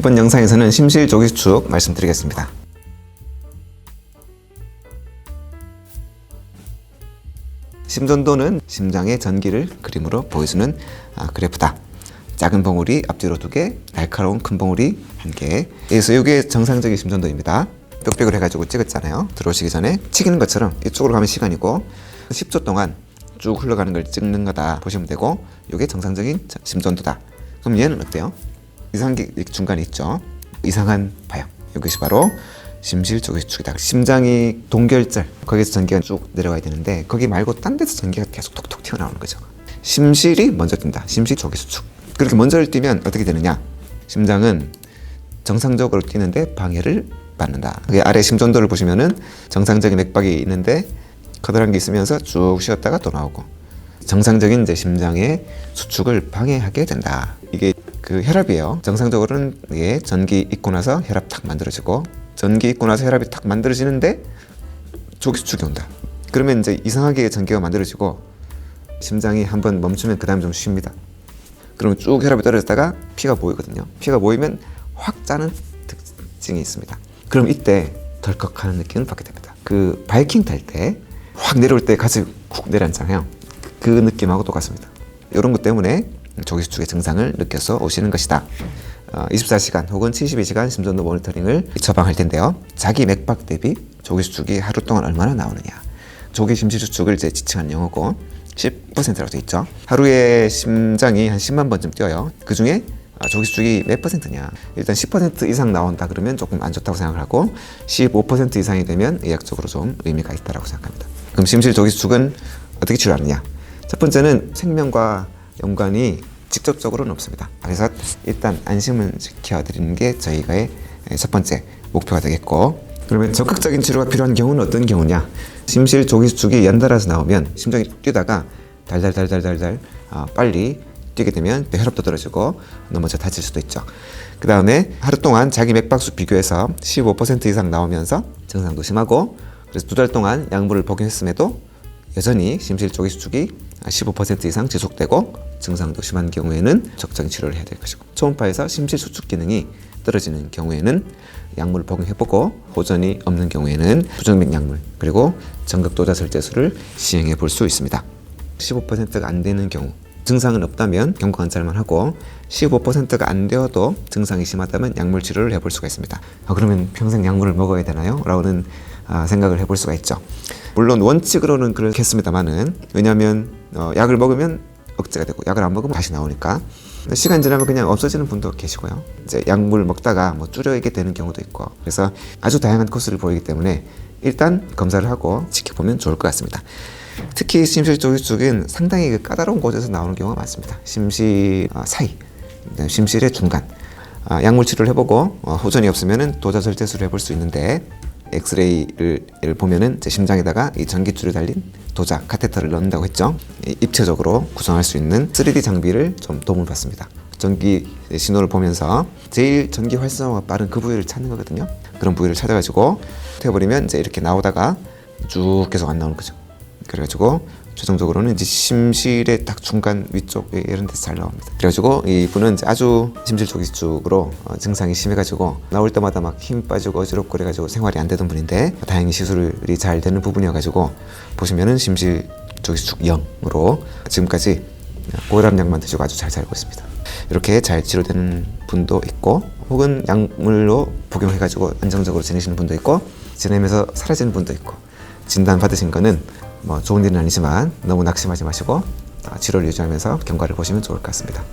이번 영상에서는 심실조기수축 말씀드리겠습니다. 심전도는 심장의 전기를 그림으로 보여주는 그래프다. 작은 봉우리 앞뒤로 2개, 날카로운 큰 봉우리 1개. 그래서 이게 정상적인 심전도입니다. 빽빽을 해가지고 찍었잖아요. 들어오시기 전에 치기는 것처럼 이쪽으로 가면 시간이고 10초 동안 쭉 흘러가는 걸 찍는 거다 보시면 되고, 이게 정상적인 심전도다. 그럼 얘는 어때요? 이상한 게 중간에 있죠. 이상한 파형. 이것이 바로 심실조기수축이다. 심장이 동결절, 거기서 전기가 쭉 내려가야 되는데 거기 말고 딴 데서 전기가 계속 톡톡 튀어나오는 거죠. 심실이 먼저 뛴다. 심실조기수축. 그렇게 먼저 뛰면 어떻게 되느냐? 심장은 정상적으로 뛰는데 방해를 받는다. 아래 심전도를 보시면은 정상적인 맥박이 있는데 커다란 게 있으면서 쭉 쉬었다가 또 나오고, 정상적인 이제 심장의 수축을 방해하게 된다. 이게 그 혈압이에요. 정상적으로는 이게 전기 있고 나서 혈압 탁 만들어지고, 전기 있고 나서 혈압이 탁 만들어지는데 조기수축이 온다. 그러면 이제 이상하게 전기가 만들어지고 심장이 한번 멈추면 그 다음에 좀 쉽니다. 그러면 쭉 혈압이 떨어졌다가 피가 모이거든요. 피가 모이면 확 짜는 특징이 있습니다. 그럼 이때 덜컥하는 느낌을 받게 됩니다. 그 바이킹 탈 때 확 내려올 때 같이 훅 내려앉잖아요. 그 느낌하고 똑같습니다. 이런 것 때문에 조기수축의 증상을 느껴서 오시는 것이다. 24시간 혹은 72시간 심전도 모니터링을 처방할 텐데요. 자기 맥박 대비 조기수축이 하루 동안 얼마나 나오느냐. 조기 심실수축을 이제 지칭한 용어고 10%라고 되어 있죠. 하루에 심장이 한 10만 번쯤 뛰어요. 그 중에 조기수축이 몇 %냐. 일단 10% 이상 나온다 그러면 조금 안 좋다고 생각을 하고, 15% 이상이 되면 의학적으로 좀 의미가 있다고 생각합니다. 그럼 심실조기수축은 어떻게 치료하느냐. 첫 번째는 생명과 연관이 직접적으로는 없습니다. 그래서 일단 안심을 지켜드리는 게 저희가의 첫 번째 목표가 되겠고, 그러면 적극적인 치료가 필요한 경우는 어떤 경우냐. 심실조기수축이 연달아서 나오면 심장이 뛰다가 달달달달달달 빨리 뛰게 되면 혈압도 떨어지고 넘어져 다칠 수도 있죠. 그 다음에 하루 동안 자기 맥박수 비교해서 15% 이상 나오면서 증상도 심하고, 그래서 2달 동안 약물을 복용했음에도 여전히 심실조기수축이 15% 이상 지속되고 증상도 심한 경우에는 적극적인 치료를 해야 될 것이고, 초음파에서 심실수축 기능이 떨어지는 경우에는 약물을 복용해보고 호전이 없는 경우에는 부정맥 약물 그리고 전극도자설제술을 시행해 볼 수 있습니다. 15%가 안 되는 경우, 증상은 없다면 경과관찰만 하고, 15%가 안 되어도 증상이 심하다면 약물 치료를 해볼 수가 있습니다. 그러면 평생 약물을 먹어야 되나요? 라고는 생각을 해볼 수가 있죠. 물론 원칙으로는 그렇겠습니다만은, 왜냐하면 약을 먹으면 억제가 되고 약을 안 먹으면 다시 나오니까. 시간 지나면 그냥 없어지는 분도 계시고요. 이제 약물 먹다가 뭐 줄여게 되는 경우도 있고, 그래서 아주 다양한 코스를 보이기 때문에 일단 검사를 하고 지켜보면 좋을 것 같습니다. 특히 심실조기수축은 상당히 그 까다로운 곳에서 나오는 경우가 많습니다. 심실 사이, 심실의 중간. 약물 치료를 해보고 호전이 없으면은 도자설제술을 해볼 수 있는데, 엑스레이를 보면은 제 심장에다가 이 전기줄이 달린 도자, 카테터를 넣는다고 했죠. 입체적으로 구성할 수 있는 3D 장비를 좀 도움을 받습니다. 전기 신호를 보면서 제일 전기 활성화가 빠른 그 부위를 찾는 거거든요. 그런 부위를 찾아가지고 태워버리면 이제 이렇게 나오다가 쭉 계속 안 나오는 거죠. 그래가지고 최종적으로는 이제 심실의 딱 중간 위쪽 이런 데서 잘 나옵니다. 그래가지고 이분은 이제 아주 심실조기수축으로 증상이 심해가지고 나올 때마다 막 힘 빠지고 어지럽고 그래가지고 생활이 안 되던 분인데, 다행히 시술이 잘 되는 부분이어가지고 보시면은 심실조기수축 0으로 지금까지 고혈압약만 드시고 아주 잘 살고 있습니다. 이렇게 잘 치료되는 분도 있고, 혹은 약물로 복용해가지고 안정적으로 지내시는 분도 있고, 지내면서 사라지는 분도 있고, 진단 받으신 거는 뭐 좋은 일은 아니지만 너무 낙심하지 마시고 치료를 유지하면서 경과를 보시면 좋을 것 같습니다.